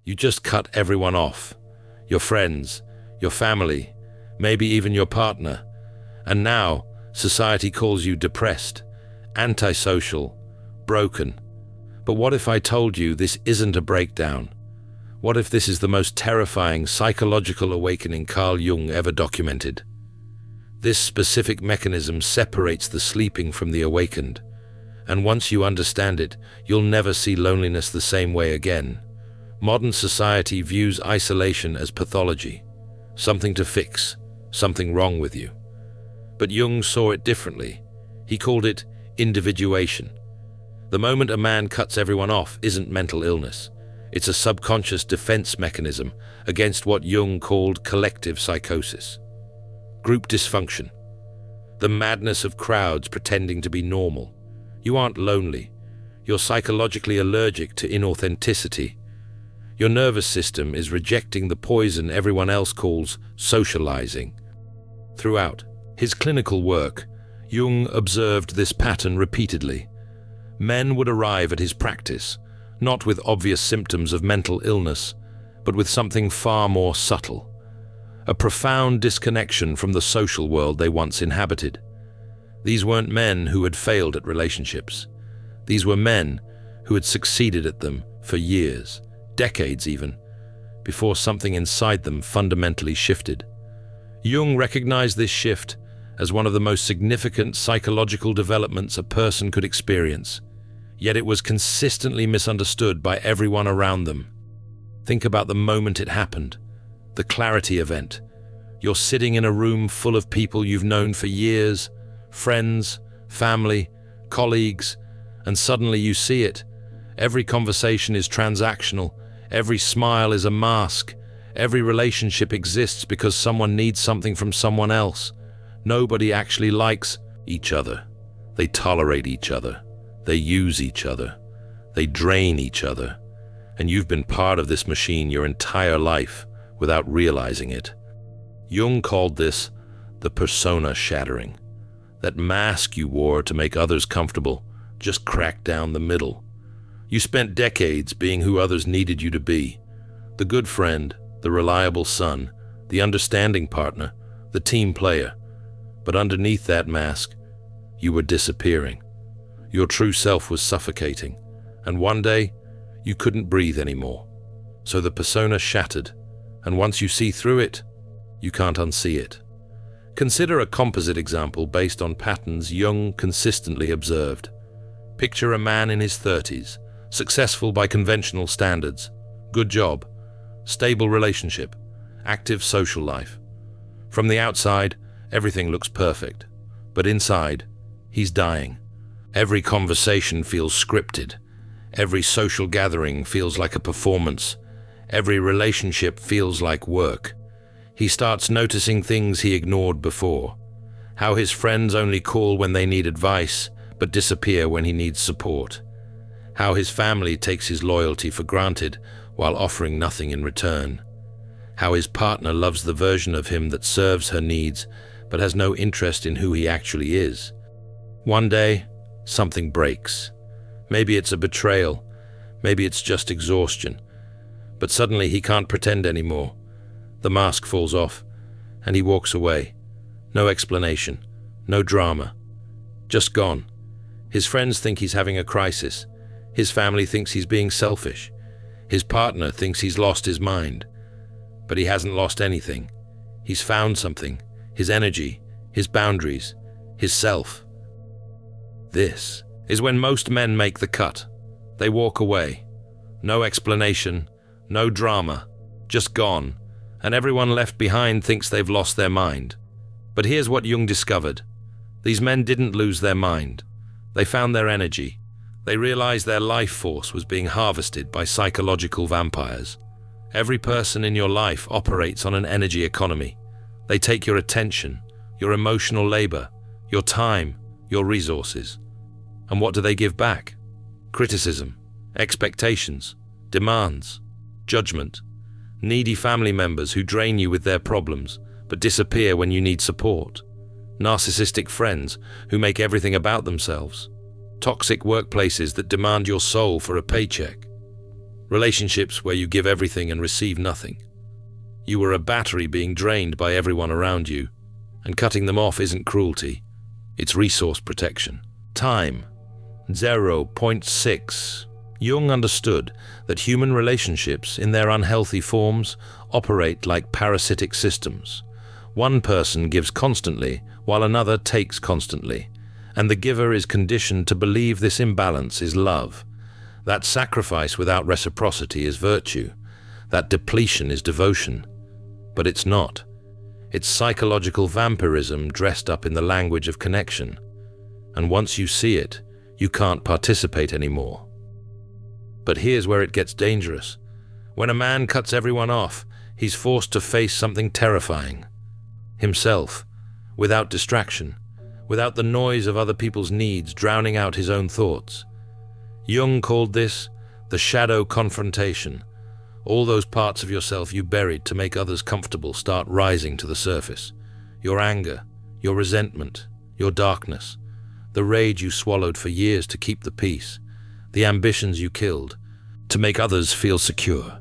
You just cut everyone off. Your friends, your family, maybe even your partner. And now, society calls you depressed, antisocial, broken. But what if I told you this isn't a breakdown? What if this is the most terrifying psychological awakening Carl Jung ever documented? This specific mechanism separates the sleeping from the awakened. And once you understand it, you'll never see loneliness the same way again. Modern society views isolation as pathology, something to fix, something wrong with you. But Jung saw it differently. He called it individuation. The moment a man cuts everyone off isn't mental illness. It's a subconscious defense mechanism against what Jung called collective psychosis. Group dysfunction. The madness of crowds pretending to be normal. You aren't lonely. You're psychologically allergic to inauthenticity. Your nervous system is rejecting the poison everyone else calls socializing. Throughout his clinical work, Jung observed this pattern repeatedly. Men would arrive at his practice, not with obvious symptoms of mental illness, but with something far more subtle. A profound disconnection from the social world they once inhabited. These weren't men who had failed at relationships. These were men who had succeeded at them for years, decades even, before something inside them fundamentally shifted. Jung recognized this shift as one of the most significant psychological developments a person could experience, yet it was consistently misunderstood by everyone around them. Think about the moment it happened, the clarity event. You're sitting in a room full of people you've known for years, friends, family, colleagues, and suddenly you see it. Every conversation is transactional, every smile is a mask, every relationship exists because someone needs something from someone else. Nobody actually likes each other. They tolerate each other. They use each other. They drain each other. And you've been part of this machine your entire life without realizing it. Jung called this the persona shattering. That mask you wore to make others comfortable just cracked down the middle. You spent decades being who others needed you to be. The good friend, the reliable son, the understanding partner, the team player. But underneath that mask, you were disappearing. Your true self was suffocating. And one day, you couldn't breathe anymore. So the persona shattered. And once you see through it, you can't unsee it. Consider a composite example based on patterns Jung consistently observed. Picture a man in his 30s, successful by conventional standards, good job, stable relationship, active social life. From the outside, everything looks perfect, but inside, he's dying. Every conversation feels scripted. Every social gathering feels like a performance. Every relationship feels like work. He starts noticing things he ignored before. How his friends only call when they need advice, but disappear when he needs support. How his family takes his loyalty for granted while offering nothing in return. How his partner loves the version of him that serves her needs, but has no interest in who he actually is. One day, something breaks. Maybe it's a betrayal. Maybe it's just exhaustion. But suddenly he can't pretend anymore. The mask falls off, and he walks away. No explanation, no drama. Just gone. His friends think he's having a crisis. His family thinks he's being selfish. His partner thinks he's lost his mind. But he hasn't lost anything. He's found something. His energy, his boundaries, his self. This is when most men make the cut. They walk away. No explanation, no drama, just gone. And everyone left behind thinks they've lost their mind. But here's what Jung discovered. These men didn't lose their mind. They found their energy. They realized their life force was being harvested by psychological vampires. Every person in your life operates on an energy economy. They take your attention, your emotional labor, your time, your resources. And what do they give back? Criticism, expectations, demands, judgment. Needy family members who drain you with their problems, but disappear when you need support. Narcissistic friends who make everything about themselves. Toxic workplaces that demand your soul for a paycheck. Relationships where you give everything and receive nothing. You were a battery being drained by everyone around you, and cutting them off isn't cruelty, it's resource protection. Time, 0.6. Jung understood that human relationships, in their unhealthy forms, operate like parasitic systems. One person gives constantly, while another takes constantly, and the giver is conditioned to believe this imbalance is love. That sacrifice without reciprocity is virtue. That depletion is devotion. But it's not. It's psychological vampirism dressed up in the language of connection. And once you see it, you can't participate anymore. But here's where it gets dangerous. When a man cuts everyone off, he's forced to face something terrifying. Himself, without distraction, without the noise of other people's needs drowning out his own thoughts. Jung called this the shadow confrontation. All those parts of yourself you buried to make others comfortable start rising to the surface. Your anger, your resentment, your darkness, the rage you swallowed for years to keep the peace, the ambitions you killed to make others feel secure,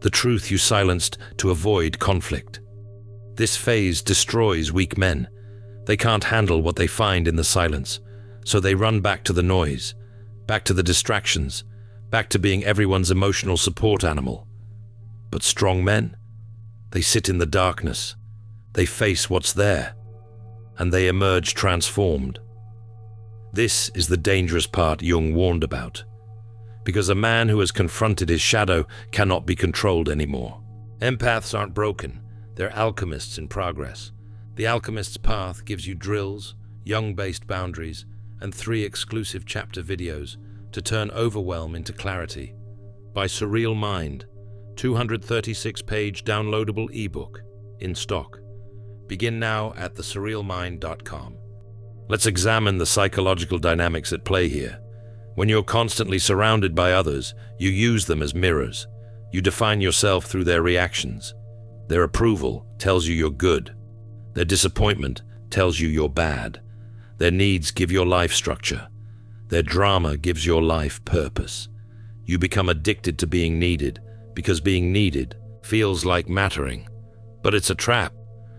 the truth you silenced to avoid conflict. This phase destroys weak men. They can't handle what they find in the silence, so they run back to the noise, back to the distractions, back to being everyone's emotional support animal. But strong men, they sit in the darkness, they face what's there, and they emerge transformed. This is the dangerous part Jung warned about, because a man who has confronted his shadow cannot be controlled anymore. Empaths aren't broken, they're alchemists in progress. The Alchemist's Path gives you drills, Jung-based boundaries, and 3 exclusive chapter videos to turn overwhelm into clarity. By Surreal Mind, 236-page downloadable ebook, in stock. Begin now at thesurrealmind.com. Let's examine the psychological dynamics at play here. When you're constantly surrounded by others, you use them as mirrors. You define yourself through their reactions. Their approval tells you you're good. Their disappointment tells you you're bad. Their needs give your life structure. Their drama gives your life purpose. You become addicted to being needed because being needed feels like mattering. But it's a trap,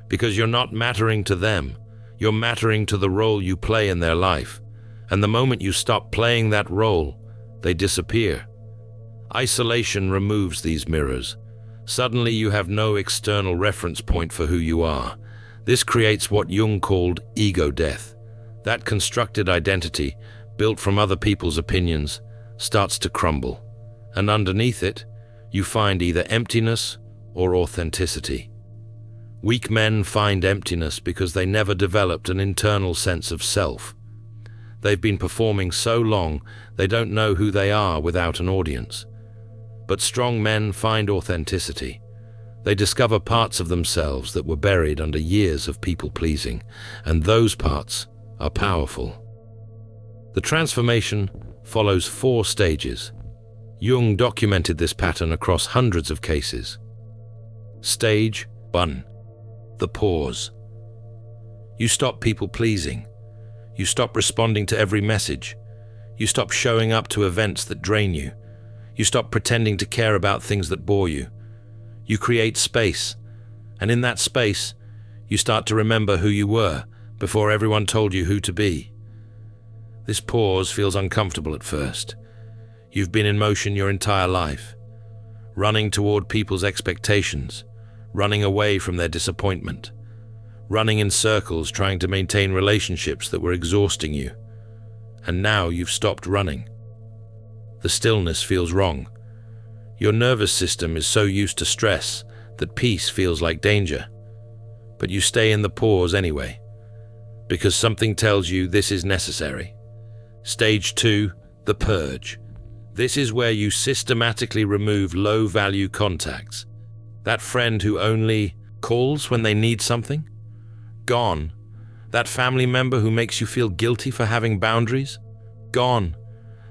because you're not mattering to them. You're mattering to the role you play in their life. And the moment you stop playing that role, they disappear. Isolation removes these mirrors. Suddenly you have no external reference point for who you are. This creates what Jung called ego death. That constructed identity, built from other people's opinions, starts to crumble. And underneath it, you find either emptiness or authenticity. Weak men find emptiness because they never developed an internal sense of self. They've been performing so long, they don't know who they are without an audience. But strong men find authenticity. They discover parts of themselves that were buried under years of people-pleasing, and those parts are powerful. The transformation follows 4 stages. Jung documented this pattern across hundreds of cases. Stage 1. The pause. You stop people-pleasing. You stop responding to every message. You stop showing up to events that drain you. You stop pretending to care about things that bore you. You create space, and in that space, you start to remember who you were before everyone told you who to be. This pause feels uncomfortable at first. You've been in motion your entire life, running toward people's expectations, running away from their disappointment, running in circles trying to maintain relationships that were exhausting you. And now you've stopped running. The stillness feels wrong. Your nervous system is so used to stress that peace feels like danger. But you stay in the pause anyway, because something tells you this is necessary. Stage 2, the purge. This is where you systematically remove low-value contacts. That friend who only calls when they need something? Gone. That family member who makes you feel guilty for having boundaries? Gone.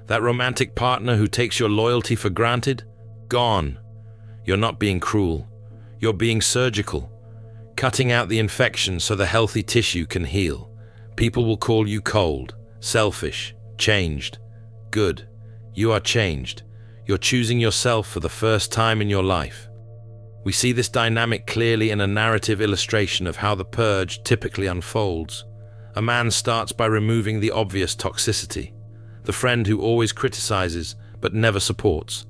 That romantic partner who takes your loyalty for granted? Gone. You're not being cruel. You're being surgical, cutting out the infection so the healthy tissue can heal. People will call you cold, selfish, changed. Good. You are changed. You're choosing yourself for the first time in your life. We see this dynamic clearly in a narrative illustration of how the purge typically unfolds. A man starts by removing the obvious toxicity, the friend who always criticizes but never supports,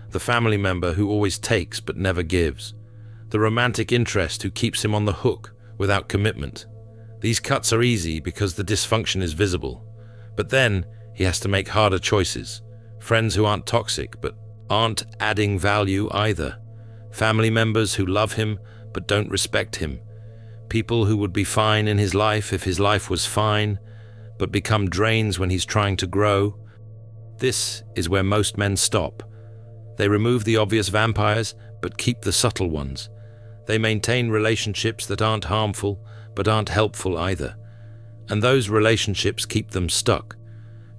the family member who always takes but never gives, the romantic interest who keeps him on the hook without commitment. These cuts are easy because the dysfunction is visible, but then he has to make harder choices. Friends who aren't toxic but aren't adding value either. Family members who love him but don't respect him. People who would be fine in his life if his life was fine, but become drains when he's trying to grow. This is where most men stop. They remove the obvious vampires but keep the subtle ones. They maintain relationships that aren't harmful but aren't helpful either. And those relationships keep them stuck,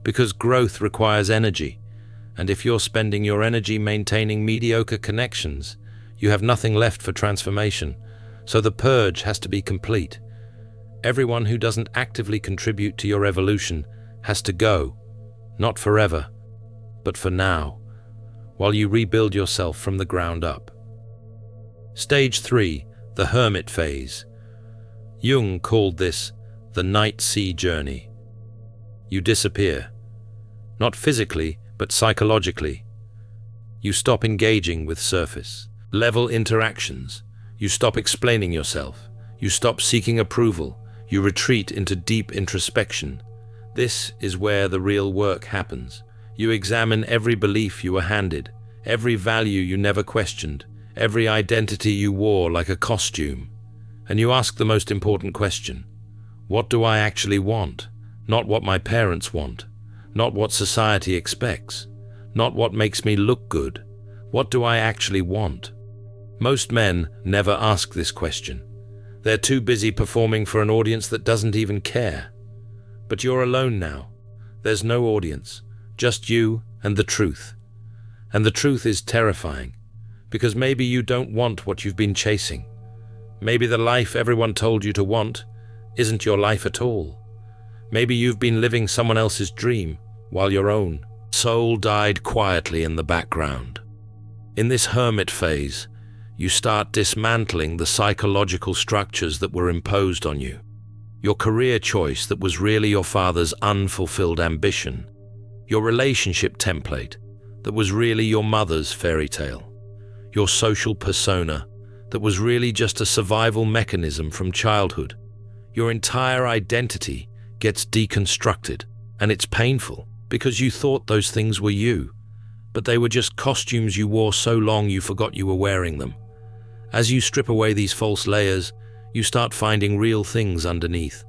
because growth requires energy. And if you're spending your energy maintaining mediocre connections, you have nothing left for transformation. So the purge has to be complete. Everyone who doesn't actively contribute to your evolution has to go, not forever, but for now, while you rebuild yourself from the ground up. Stage 3, the Hermit Phase. Jung called this the night sea journey. You disappear, not physically, but psychologically. You stop engaging with surface-level interactions. You stop explaining yourself. You stop seeking approval. You retreat into deep introspection. This is where the real work happens. You examine every belief you were handed, every value you never questioned, every identity you wore like a costume. And you ask the most important question: what do I actually want? Not what my parents want. Not what society expects. Not what makes me look good. What do I actually want? Most men never ask this question. They're too busy performing for an audience that doesn't even care. But you're alone now. There's no audience, just you and the truth. And the truth is terrifying, because maybe you don't want what you've been chasing. Maybe the life everyone told you to want isn't your life at all. Maybe you've been living someone else's dream while your own soul died quietly in the background. In this hermit phase, you start dismantling the psychological structures that were imposed on you. Your career choice that was really your father's unfulfilled ambition. Your relationship template that was really your mother's fairy tale. Your social persona that was really just a survival mechanism from childhood. Your entire identity gets deconstructed, and it's painful because you thought those things were you, but they were just costumes you wore so long you forgot you were wearing them. As you strip away these false layers, you start finding real things underneath.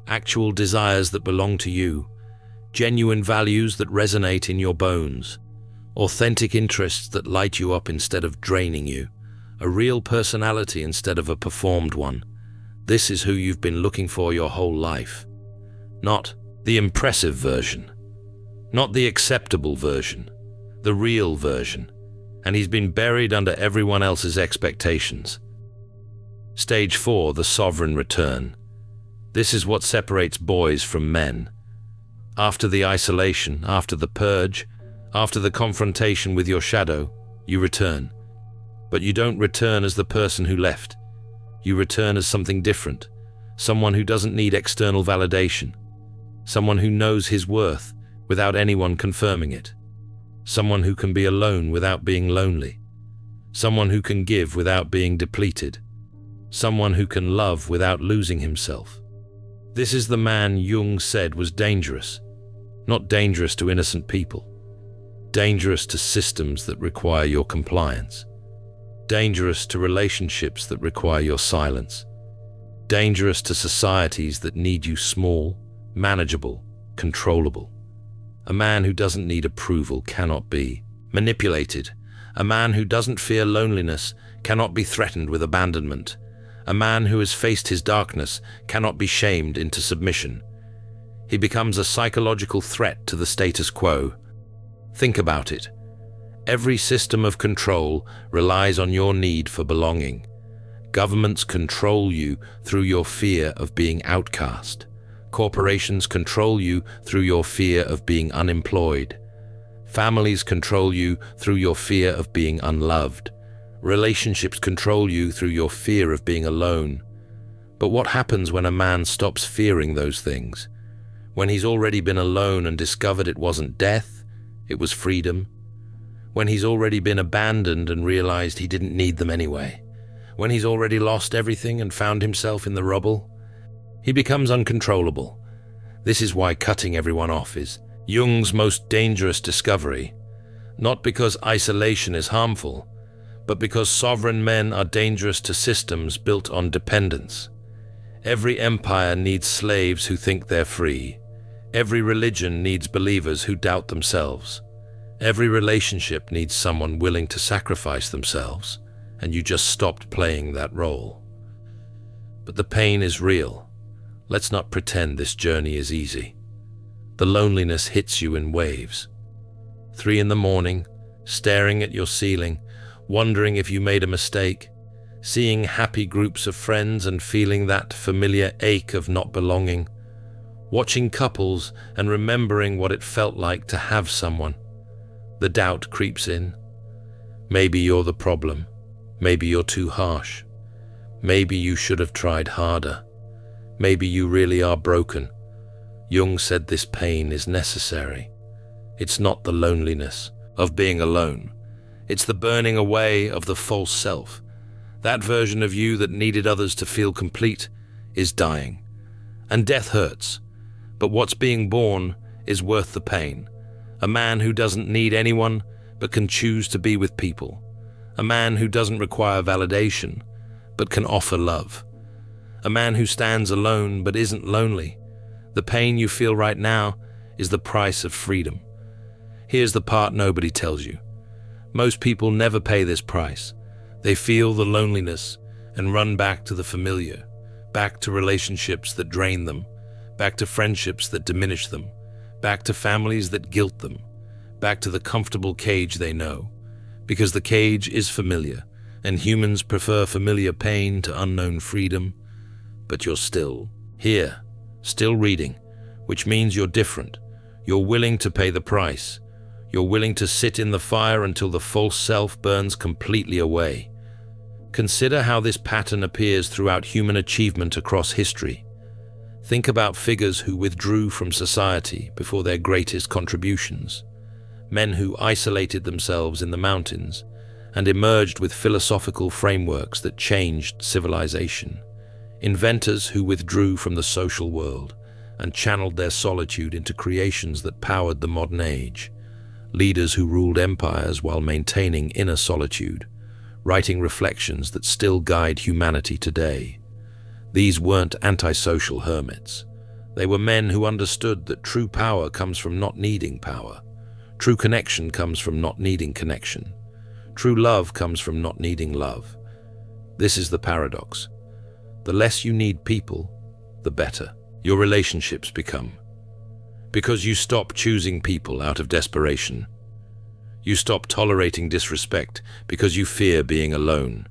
Actual desires that belong to you, genuine values that resonate in your bones, authentic interests that light you up instead of draining you, a real personality instead of a performed one. This is who you've been looking for your whole life. Not the impressive version, not the acceptable version, the real version. And he's been buried under everyone else's expectations. Stage 4, the sovereign return. This is what separates boys from men. After the isolation, after the purge, after the confrontation with your shadow, you return. But you don't return as the person who left. You return as something different, someone who doesn't need external validation, someone who knows his worth without anyone confirming it. Someone who can be alone without being lonely. Someone who can give without being depleted. Someone who can love without losing himself. This is the man Jung said was dangerous. Not dangerous to innocent people. Dangerous to systems that require your compliance. Dangerous to relationships that require your silence. Dangerous to societies that need you small, manageable, controllable. A man who doesn't need approval cannot be manipulated. A man who doesn't fear loneliness cannot be threatened with abandonment. A man who has faced his darkness cannot be shamed into submission. He becomes a psychological threat to the status quo. Think about it. Every system of control relies on your need for belonging. Governments control you through your fear of being outcast. Corporations control you through your fear of being unemployed. Families control you through your fear of being unloved. Relationships control you through your fear of being alone. But what happens when a man stops fearing those things? When he's already been alone and discovered it wasn't death, it was freedom? When he's already been abandoned and realized he didn't need them anyway? When he's already lost everything and found himself in the rubble? He becomes uncontrollable. This is why cutting everyone off is Jung's most dangerous discovery. Not because isolation is harmful, but because sovereign men are dangerous to systems built on dependence. Every empire needs slaves who think they're free. Every religion needs believers who doubt themselves. Every relationship needs someone willing to sacrifice themselves, and you just stopped playing that role. But the pain is real. Let's not pretend this journey is easy. The loneliness hits you in waves. 3 a.m, staring at your ceiling, wondering if you made a mistake, seeing happy groups of friends and feeling that familiar ache of not belonging, watching couples and remembering what it felt like to have someone. The doubt creeps in. Maybe you're the problem. Maybe you're too harsh. Maybe you should have tried harder. Maybe you really are broken. Jung said this pain is necessary. It's not the loneliness of being alone. It's the burning away of the false self. That version of you that needed others to feel complete is dying. And death hurts. But what's being born is worth the pain. A man who doesn't need anyone but can choose to be with people. A man who doesn't require validation but can offer love. A man who stands alone but isn't lonely. The pain you feel right now is the price of freedom. Here's the part nobody tells you. Most people never pay this price. They feel the loneliness and run back to the familiar, back to relationships that drain them, back to friendships that diminish them, back to families that guilt them, back to the comfortable cage they know. Because the cage is familiar, and humans prefer familiar pain to unknown freedom. But you're still here, still reading, which means you're different. You're willing to pay the price. You're willing to sit in the fire until the false self burns completely away. Consider how this pattern appears throughout human achievement across history. Think about figures who withdrew from society before their greatest contributions. Men who isolated themselves in the mountains and emerged with philosophical frameworks that changed civilization. Inventors who withdrew from the social world and channeled their solitude into creations that powered the modern age. Leaders who ruled empires while maintaining inner solitude, writing reflections that still guide humanity today. These weren't antisocial hermits. They were men who understood that true power comes from not needing power. True connection comes from not needing connection. True love comes from not needing love. This is the paradox. The less you need people, the better your relationships become. Because you stop choosing people out of desperation. You stop tolerating disrespect because you fear being alone.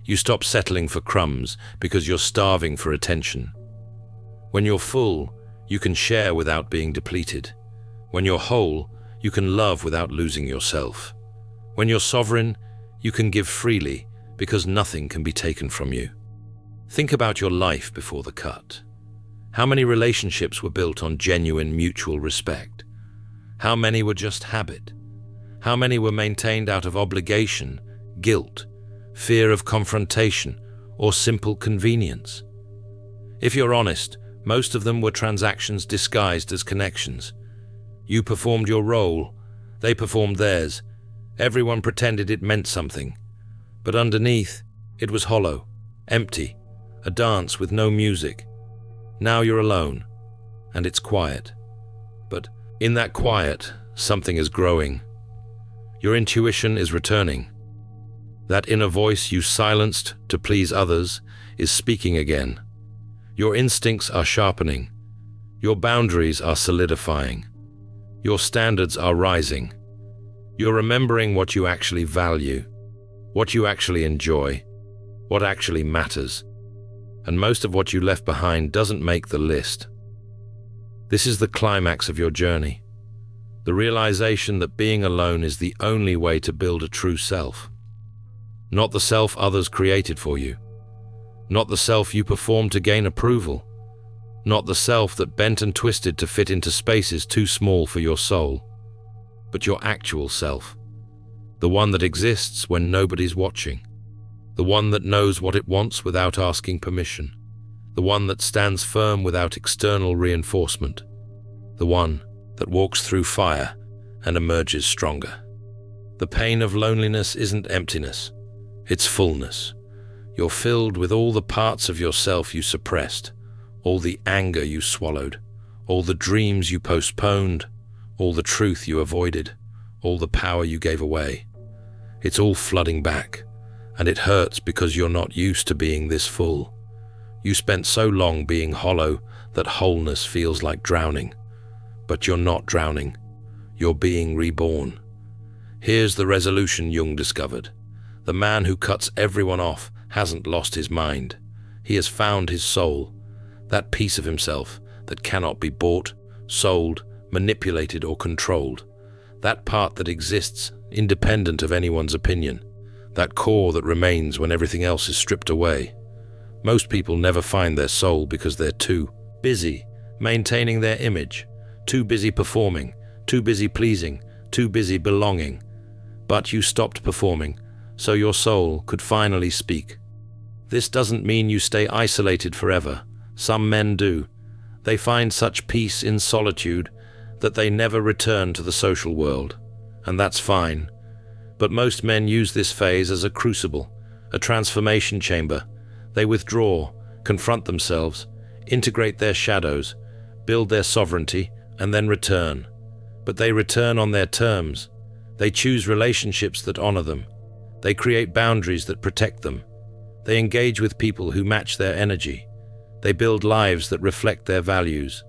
You stop settling for crumbs because you're starving for attention. When you're full, you can share without being depleted. When you're whole, you can love without losing yourself. When you're sovereign, you can give freely because nothing can be taken from you. Think about your life before the cut. How many relationships were built on genuine mutual respect? How many were just habit? How many were maintained out of obligation, guilt, fear of confrontation, or simple convenience? If you're honest, most of them were transactions disguised as connections. You performed your role, they performed theirs. Everyone pretended it meant something. But underneath, it was hollow, empty, a dance with no music. Now you're alone, and it's quiet. But in that quiet, something is growing. Your intuition is returning. That inner voice you silenced to please others is speaking again. Your instincts are sharpening. Your boundaries are solidifying. Your standards are rising. You're remembering what you actually value, what you actually enjoy, what actually matters. And most of what you left behind doesn't make the list. This is the climax of your journey. The realization that being alone is the only way to build a true self. Not the self others created for you. Not the self you performed to gain approval. Not the self that bent and twisted to fit into spaces too small for your soul. But your actual self. The one that exists when nobody's watching. The one that knows what it wants without asking permission. The one that stands firm without external reinforcement. The one that walks through fire and emerges stronger. The pain of loneliness isn't emptiness, it's fullness. You're filled with all the parts of yourself you suppressed, all the anger you swallowed, all the dreams you postponed, all the truth you avoided, all the power you gave away. It's all flooding back, and it hurts because you're not used to being this full. You spent so long being hollow that wholeness feels like drowning. But you're not drowning. You're being reborn. Here's the resolution Jung discovered. The man who cuts everyone off hasn't lost his mind. He has found his soul, that piece of himself that cannot be bought, sold, manipulated, or controlled. That part that exists independent of anyone's opinion. That core that remains when everything else is stripped away. Most people never find their soul because they're too busy maintaining their image. Too busy performing, too busy pleasing, too busy belonging. But you stopped performing, so your soul could finally speak. This doesn't mean you stay isolated forever. Some men do. They find such peace in solitude that they never return to the social world, and that's fine. But most men use this phase as a crucible, a transformation chamber. They withdraw, confront themselves, integrate their shadows, build their sovereignty, and then return. But they return on their terms. They choose relationships that honor them. They create boundaries that protect them. They engage with people who match their energy. They build lives that reflect their values.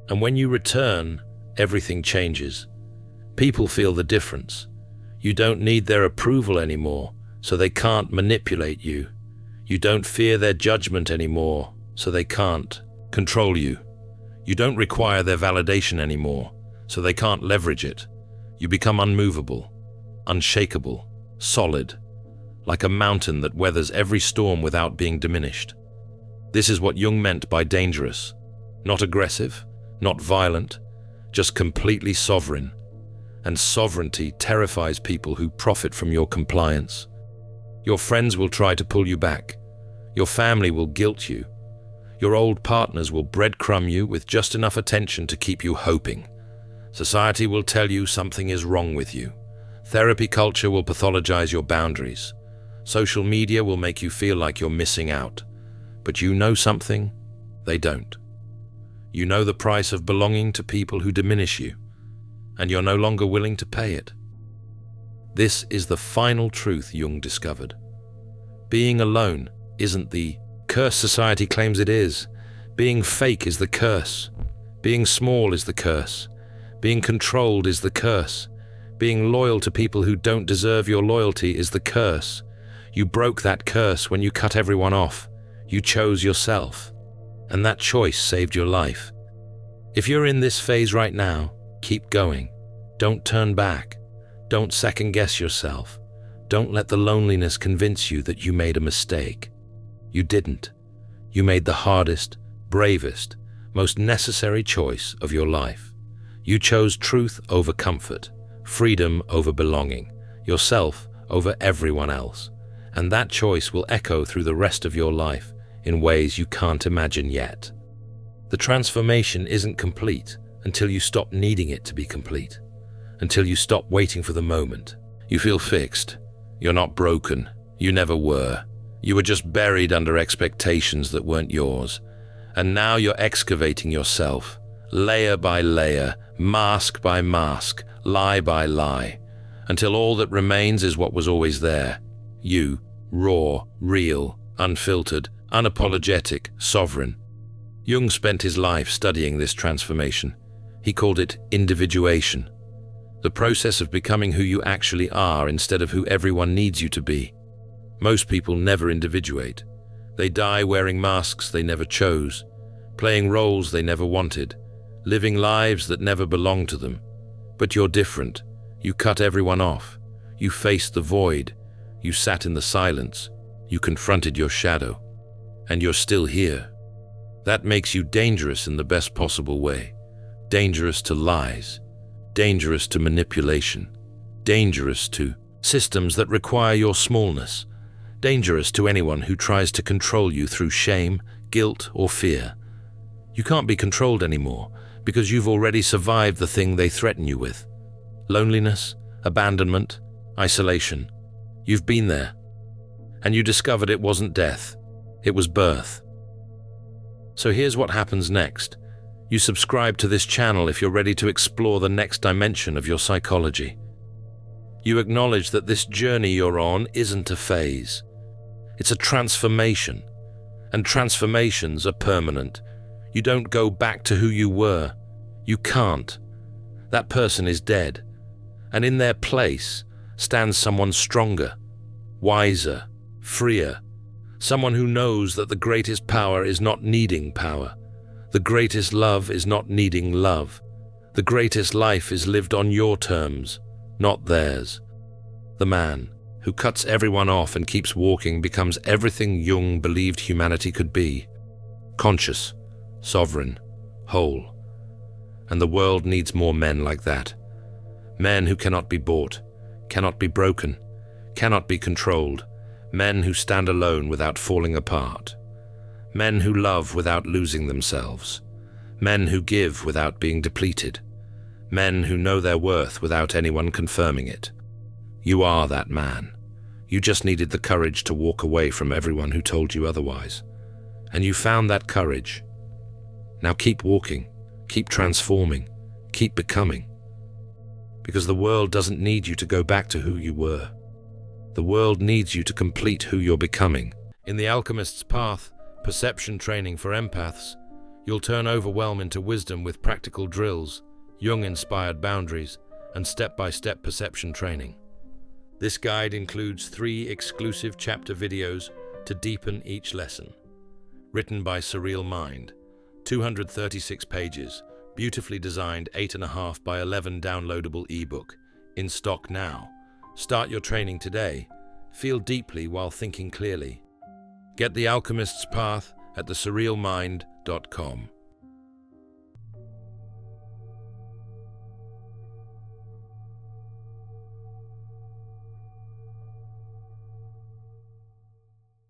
And when you return, everything changes. People feel the difference. You don't need their approval anymore, so they can't manipulate you. You don't fear their judgment anymore, so they can't control you. You don't require their validation anymore, so they can't leverage it. You become unmovable, unshakable, solid, like a mountain that weathers every storm without being diminished. This is what Jung meant by dangerous. Not aggressive, not violent, just completely sovereign. And sovereignty terrifies people who profit from your compliance. Your friends will try to pull you back. Your family will guilt you. Your old partners will breadcrumb you with just enough attention to keep you hoping. Society will tell you something is wrong with you. Therapy culture will pathologize your boundaries. Social media will make you feel like you're missing out. But you know something? They don't. You know the price of belonging to people who diminish you, and you're no longer willing to pay it. This is the final truth Jung discovered. Being alone isn't the curse society claims it is. Being fake is the curse. Being small is the curse. Being controlled is the curse. Being loyal to people who don't deserve your loyalty is the curse. You broke that curse when you cut everyone off. You chose yourself. And that choice saved your life. If you're in this phase right now, keep going. Don't turn back. Don't second-guess yourself. Don't let the loneliness convince you that you made a mistake. You didn't. You made the hardest, bravest, most necessary choice of your life. You chose truth over comfort, freedom over belonging, yourself over everyone else. And that choice will echo through the rest of your life in ways you can't imagine yet. The transformation isn't complete until you stop needing it to be complete, until you stop waiting for the moment. You feel fixed. You're not broken. You never were. You were just buried under expectations that weren't yours. And now you're excavating yourself, layer by layer, mask by mask, lie by lie, until all that remains is what was always there. You, raw, real, unfiltered, unapologetic, sovereign. Jung spent his life studying this transformation. He called it individuation, the process of becoming who you actually are instead of who everyone needs you to be. Most people never individuate. They die wearing masks they never chose, playing roles they never wanted, living lives that never belonged to them. But you're different. You cut everyone off. You faced the void. You sat in the silence. You confronted your shadow. And you're still here. That makes you dangerous in the best possible way. Dangerous to lies. Dangerous to manipulation. Dangerous to systems that require your smallness. Dangerous to anyone who tries to control you through shame, guilt, or fear. You can't be controlled anymore because you've already survived the thing they threaten you with. Loneliness, abandonment, isolation. You've been there. And you discovered it wasn't death. It was birth. So here's what happens next. You subscribe to this channel if you're ready to explore the next dimension of your psychology. You acknowledge that this journey you're on isn't a phase. It's a transformation. And transformations are permanent. You don't go back to who you were. You can't. That person is dead. And in their place stands someone stronger, wiser, freer. Someone who knows that the greatest power is not needing power. The greatest love is not needing love. The greatest life is lived on your terms, not theirs. The man who cuts everyone off and keeps walking becomes everything Jung believed humanity could be. Conscious, sovereign, whole. And the world needs more men like that. Men who cannot be bought, cannot be broken, cannot be controlled. Men who stand alone without falling apart. Men who love without losing themselves. Men who give without being depleted. Men who know their worth without anyone confirming it. You are that man. You just needed the courage to walk away from everyone who told you otherwise. And you found that courage. Now keep walking, keep transforming, keep becoming. Because the world doesn't need you to go back to who you were. The world needs you to complete who you're becoming. In the Alchemist's Path, perception training for empaths, you'll turn overwhelm into wisdom with practical drills, Jung-inspired boundaries, and step-by-step perception training. This guide includes 3 exclusive chapter videos to deepen each lesson. Written by Surreal Mind, 236 pages, beautifully designed 8.5 by 11 downloadable ebook, in stock now. Start your training today. Feel deeply while thinking clearly. Get the Alchemist's Path at thesurrealmind.com.